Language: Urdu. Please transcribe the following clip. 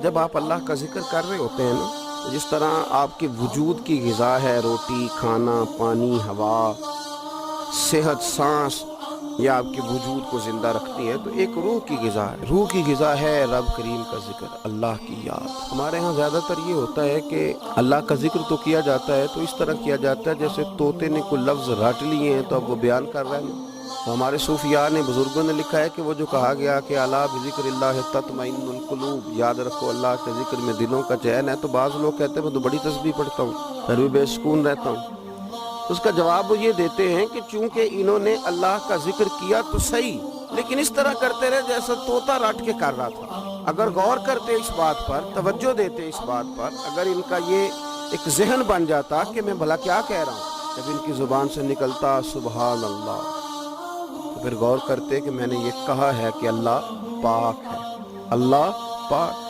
جب آپ اللہ کا ذکر کر رہے ہوتے ہیں نا، جس طرح آپ کے وجود کی غذا ہے روٹی، کھانا، پانی، ہوا، صحت، سانس، یہ آپ کے وجود کو زندہ رکھتی ہے، تو ایک روح کی غذا ہے۔ روح کی غذا ہے رب کریم کا ذکر، اللہ کی یاد۔ ہمارے ہاں زیادہ تر یہ ہوتا ہے کہ اللہ کا ذکر تو کیا جاتا ہے تو اس طرح کیا جاتا ہے جیسے طوطے نے کوئی لفظ رٹ لیے ہیں تو اب وہ بیان کر رہے ہیں۔ ہمارے صوفیاء نے، بزرگوں نے لکھا ہے کہ وہ جو کہا گیا کہ الا بذکر اللہ تطمئن القلوب، یاد رکھو اللہ کے ذکر میں دلوں کا چین ہے، تو بعض لوگ کہتے ہیں میں تو بڑی تسبیح پڑھتا ہوں پھر بھی بے سکون رہتا ہوں۔ اس کا جواب وہ یہ دیتے ہیں کہ چونکہ انہوں نے اللہ کا ذکر کیا تو صحیح، لیکن اس طرح کرتے رہے جیسا طوطا رٹ کے کر رہا تھا۔ اگر غور کرتے اس بات پر، توجہ دیتے اس بات پر، اگر ان کا یہ ایک ذہن بن جاتا کہ میں بھلا کیا کہہ رہا ہوں، جب ان کی زبان سے نکلتا سبحان اللہ، تو پھر غور کرتے کہ میں نے یہ کہا ہے کہ اللہ پاک ہے، اللہ پاک